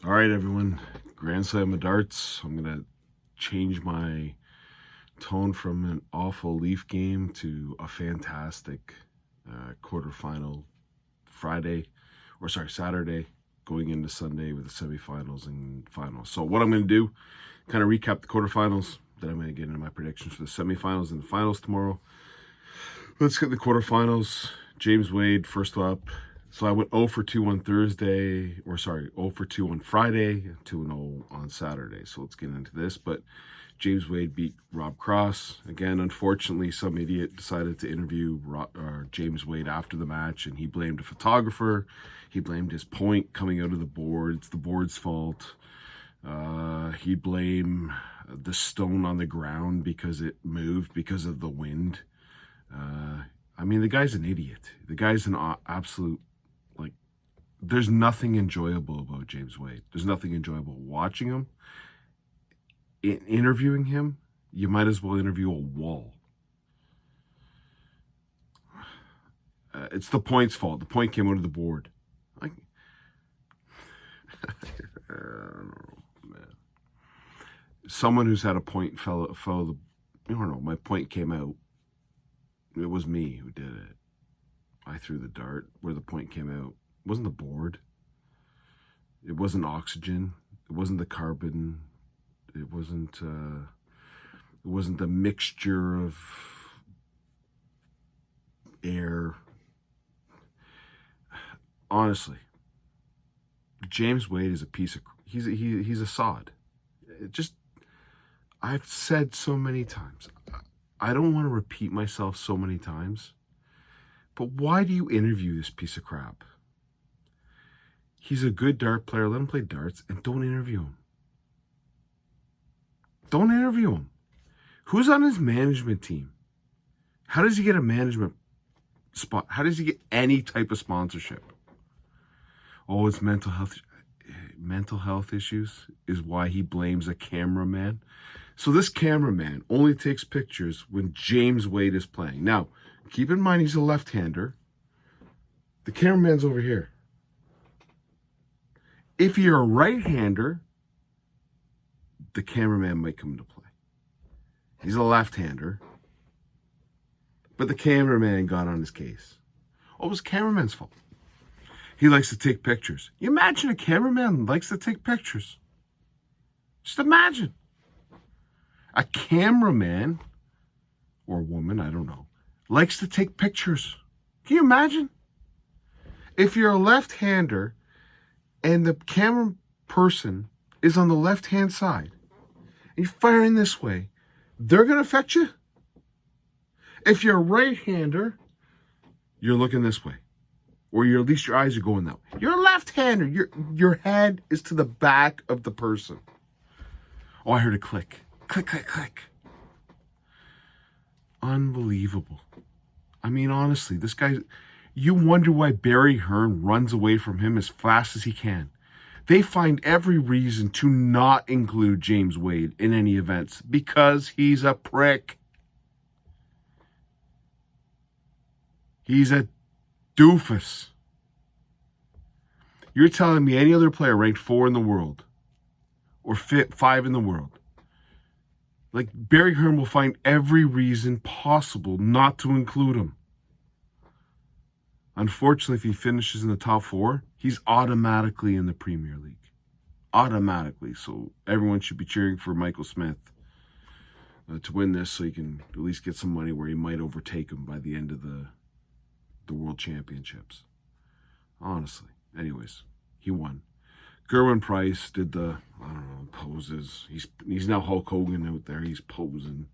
All right, everyone. Grand Slam of darts. I'm going to change my tone from an awful Leaf game to a fantastic quarterfinal Saturday, going into Sunday with the semifinals and finals. So what I'm going to do, kind of recap the quarterfinals, then I'm going to get into my predictions for the semifinals and the finals tomorrow. Let's get the quarterfinals. James Wade, first up. So I went 0 for 2 on Thursday, 0 for 2 on Friday, 2-0 on Saturday. So let's get into this. But James Wade beat Rob Cross. Again, unfortunately, some idiot decided to interview James Wade after the match, and he blamed a photographer. He blamed his point coming out of the board. It's the board's fault. He blamed the stone on the ground because it moved because of the wind. I mean, the guy's an idiot. The guy's an absolute... There's nothing enjoyable about James Wade. There's nothing enjoyable watching him. Interviewing him, you might as well interview a wall. It's the point's fault. The point came out of the board. I don't know, man. Someone who's had a point fell the... I don't know, my point came out. It was me who did it. I threw the dart where the point came out. It wasn't the board. It wasn't oxygen. It wasn't the carbon. It wasn't the mixture of air. Honestly, James Wade is a piece of... He's a sod. I've said so many times. I don't want to repeat myself so many times, but why do you interview this piece of crap? He's a good dart player. Let him play darts and don't interview him. Don't interview him. Who's on his management team? How does he get a management spot? How does he get any type of sponsorship? Oh, it's mental health. Mental health issues is why he blames a cameraman. So this cameraman only takes pictures when James Wade is playing. Now, keep in mind he's a left-hander. The cameraman's over here. If you're a right-hander, the cameraman might come into play. He's a left-hander, but the cameraman got on his case. Oh, it was the cameraman's fault. He likes to take pictures. You imagine a cameraman likes to take pictures. Just imagine. A cameraman, or woman, I don't know, likes to take pictures. Can you imagine? If you're a left-hander and the camera person is on the left-hand side, and you're firing this way, they're going to affect you. If you're a right-hander, you're looking this way. Or at least your eyes are going that way. You're a left-hander. Your head is to the back of the person. Oh, I heard a click. Click, click, click. Unbelievable. I mean, honestly, this guy... You wonder why Barry Hearn runs away from him as fast as he can. They find every reason to not include James Wade in any events because he's a prick. He's a doofus. You're telling me any other player ranked 4 in the world or 5 in the world, like Barry Hearn will find every reason possible not to include him. Unfortunately, if he finishes in the top 4, he's automatically in the Premier League. Automatically. So everyone should be cheering for Michael Smith to win this so he can at least get some money where he might overtake him by the end of the World Championships. Honestly. Anyways, he won. Gerwin Price did the, I don't know, poses. He's now Hulk Hogan out there. He's posing.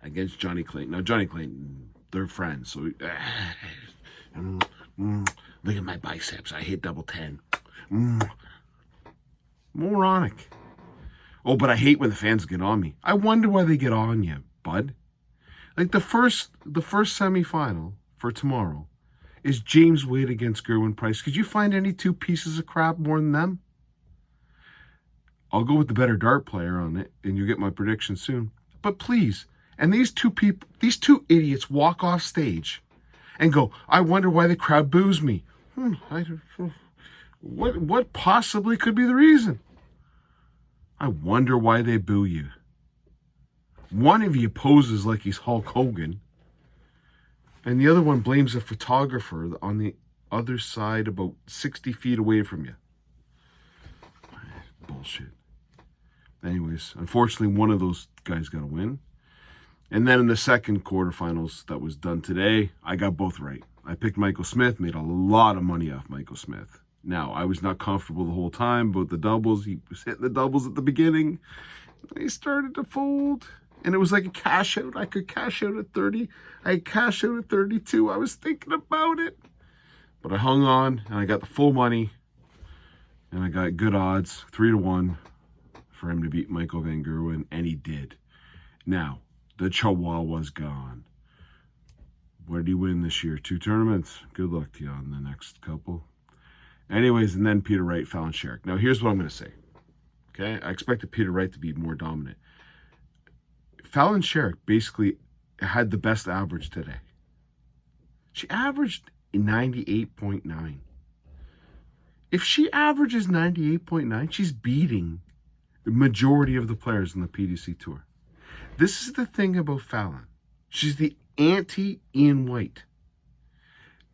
Against Johnny Clayton. Now, Johnny Clayton... They're friends, so look at my biceps. I hit double 10. Moronic. Oh, but I hate when the fans get on me. I wonder why they get on you, bud. Like the first semifinal for tomorrow is James Wade against Gerwin Price. Could you find any two pieces of crap more than them? I'll go with the better dart player on it, and you get my prediction soon. But please. And these two idiots walk off stage and go, I wonder why the crowd boos me. What possibly could be the reason? I wonder why they boo you. One of you poses like he's Hulk Hogan, and the other one blames a photographer on the other side about 60 feet away from you. Bullshit. Anyways, unfortunately, one of those guys got a win. And then in the second quarterfinals that was done today, I got both right. I picked Michael Smith, made a lot of money off Michael Smith. Now, I was not comfortable the whole time about the doubles. He was hitting the doubles at the beginning. He started to fold. And it was like a cash out. I could cash out at 30. I cash out at 32. I was thinking about it. But I hung on, and I got the full money. And I got good odds, 3-1, for him to beat Michael Van Gerwen. And he did. Now, the Chihuahua's gone. What did he win this year? 2 tournaments. Good luck to you on the next couple. Anyways, and then Peter Wright, Fallon, Sherrock. Now, here's what I'm going to say. Okay? I expected Peter Wright to be more dominant. Fallon Sherrock basically had the best average today. She averaged 98.9. If she averages 98.9, she's beating the majority of the players on the PDC Tour. This is the thing about Fallon. She's the anti-Ian White.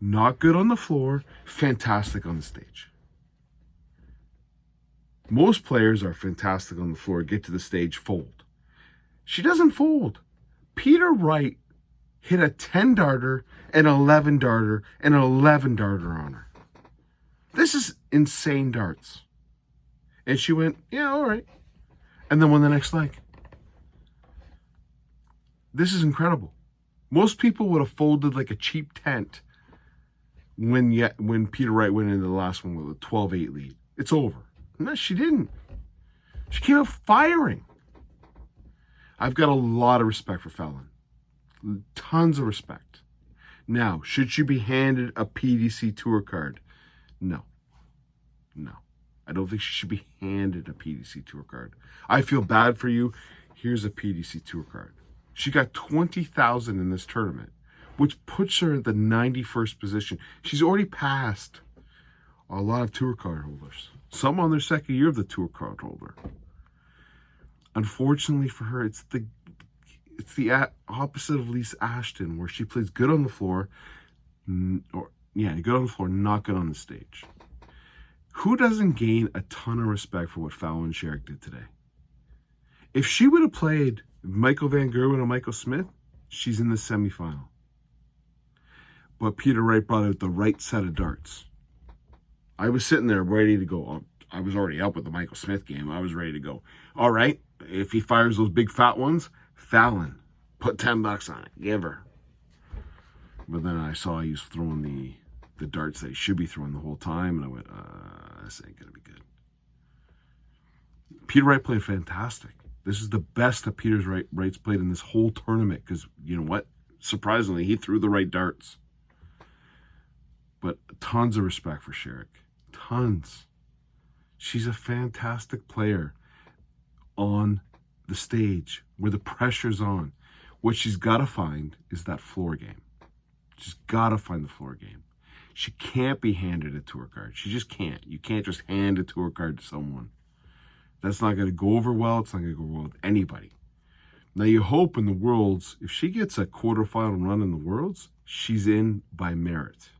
Not good on the floor, fantastic on the stage. Most players are fantastic on the floor, get to the stage, fold. She doesn't fold. Peter Wright hit a 10-darter, an 11-darter, and an 11-darter on her. This is insane darts. And she went, yeah, all right. And then won the next leg. This is incredible. Most people would have folded like a cheap tent when Peter Wright went into the last one with a 12-8 lead. It's over. No, she didn't. She came out firing. I've got a lot of respect for Fallon. Tons of respect. Now, should she be handed a PDC Tour card? No. No. I don't think she should be handed a PDC Tour card. I feel bad for you. Here's a PDC Tour card. She got 20,000 in this tournament, which puts her at the 91st position. She's already passed a lot of tour card holders. Some on their second year of the tour card holder. Unfortunately for her, it's the opposite of Lisa Ashton, where she plays good on the floor, good on the floor, not good on the stage. Who doesn't gain a ton of respect for what Fallon Sherrock did today? If she would have played Michael Van Gerwen or Michael Smith, she's in the semifinal. But Peter Wright brought out the right set of darts. I was sitting there ready to go. I was already up with the Michael Smith game. I was ready to go. All right, if he fires those big fat ones, Fallon, put $10 on it. Give her. But then I saw he was throwing the darts that he should be throwing the whole time, and I went, this ain't going to be good. Peter Wright played fantastic. This is the best that Peter Wright's played in this whole tournament, because you know what? Surprisingly, he threw the right darts. But tons of respect for Sherrock. Tons. She's a fantastic player on the stage where the pressure's on. What she's got to find is that floor game. She's got to find the floor game. She can't be handed a tour card. She just can't. You can't just hand a tour card to someone. That's not going to go over well. It's not going to go well with anybody. Now, you hope in the Worlds, if she gets a quarterfinal run in the Worlds, she's in by merit.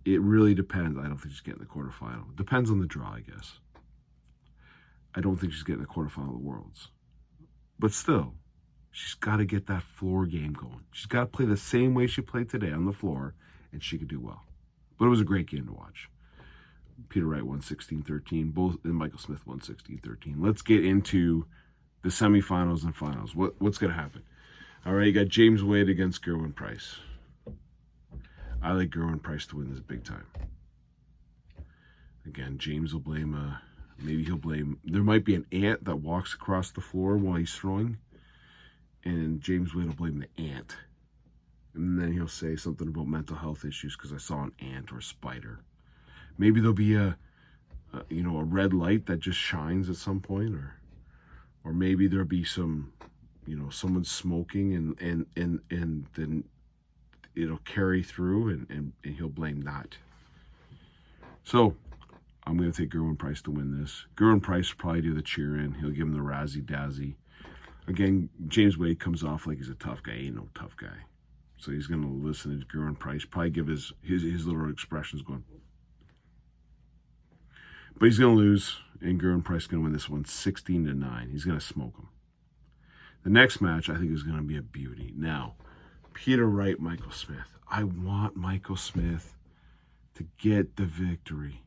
It really depends. I don't think she's getting the quarterfinal. It depends on the draw, I guess. I don't think she's getting the quarterfinal of the Worlds. But still, she's got to get that floor game going. She's got to play the same way she played today on the floor, and she could do well. But it was a great game to watch. Peter Wright won 16-13. And Michael Smith won 16-13. Let's get into the semifinals and finals. What's going to happen? All right, you got James Wade against Gerwin Price. I like Gerwin Price to win this big time. Again, James will blame, maybe he'll blame, there might be an ant that walks across the floor while he's throwing, and James Wade will blame the ant. And then he'll say something about mental health issues because I saw an ant or a spider. Maybe there'll be a red light that just shines at some point, or maybe there'll be some, someone smoking and then it'll carry through and he'll blame that. So I'm going to take Gerwin Price to win this. Gerwin Price will probably do the cheer in. He'll give him the razzie-dazzie. Again, James Wade comes off like he's a tough guy. He ain't no tough guy. So he's going to listen to Gerwin Price, probably give his little expressions going. But he's going to lose, and Gerwin Price is going to win this one 16-9. He's going to smoke him. The next match, I think, is going to be a beauty. Now, Peter Wright, Michael Smith. I want Michael Smith to get the victory.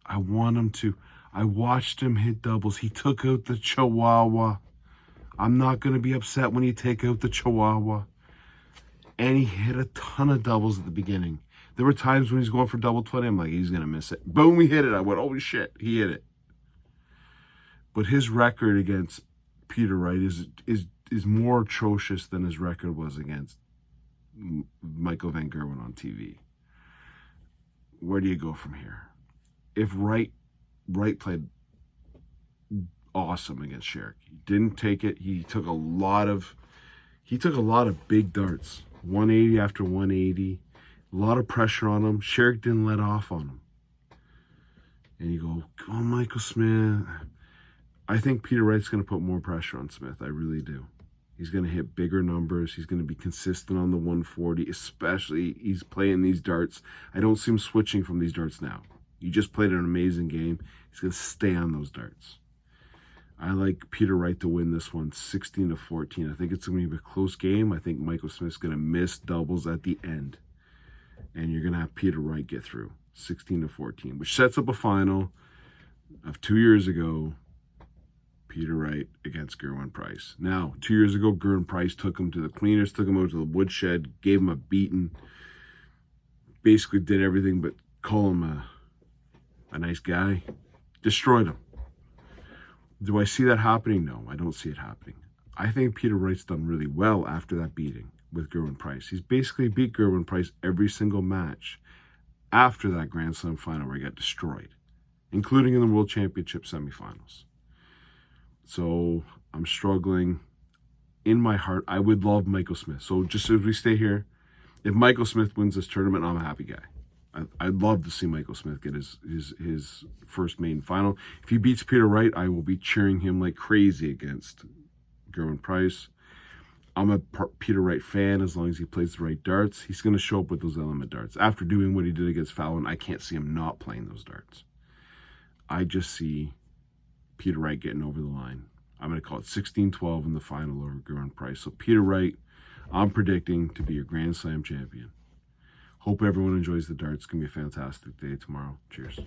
I want him to. I watched him hit doubles. He took out the Chihuahua. I'm not going to be upset when he take out the Chihuahua. And he hit a ton of doubles at the beginning. There were times when he's going for double 20. I'm like, he's going to miss it. Boom, he hit it. I went, holy shit, he hit it. But his record against Peter Wright is more atrocious than his record was against Michael Van Gerwen on TV. Where do you go from here? If Wright played awesome against Sherrock, he didn't take it. He took a lot of big darts, 180 after 180, a lot of pressure on him. Sherrock didn't let off on him. And you go, oh, Michael Smith. I think Peter Wright's going to put more pressure on Smith. I really do. He's going to hit bigger numbers. He's going to be consistent on the 140, especially he's playing these darts. I don't see him switching from these darts now. You just played an amazing game. He's going to stay on those darts. I like Peter Wright to win this one 16-14. I think it's going to be a close game. I think Michael Smith's going to miss doubles at the end. And you're going to have Peter Wright get through 16-14, which sets up a final of 2 years ago. Peter Wright against Gerwin Price. Now, 2 years ago, Gerwin Price took him to the cleaners, took him over to the woodshed, gave him a beating, basically did everything but call him a nice guy, destroyed him. Do I see that happening? No, I don't see it happening. I think Peter Wright's done really well after that beating with Gerwin Price. He's basically beat Gerwin Price every single match after that Grand Slam final where he got destroyed, including in the World Championship semifinals. So I'm struggling. In my heart, I would love Michael Smith. So just as we stay here, if Michael Smith wins this tournament, I'm a happy guy. I'd love to see Michael Smith get his first main final. If he beats Peter Wright, I will be cheering him like crazy against Gerwin Price. I'm a Peter Wright fan as long as he plays the right darts. He's going to show up with those element darts. After doing what he did against Fallon, I can't see him not playing those darts. I just see Peter Wright getting over the line. I'm going to call it 16-12 in the final over Gerwin Price. So Peter Wright, I'm predicting to be your Grand Slam champion. Hope everyone enjoys the darts. It's going to be a fantastic day tomorrow. Cheers.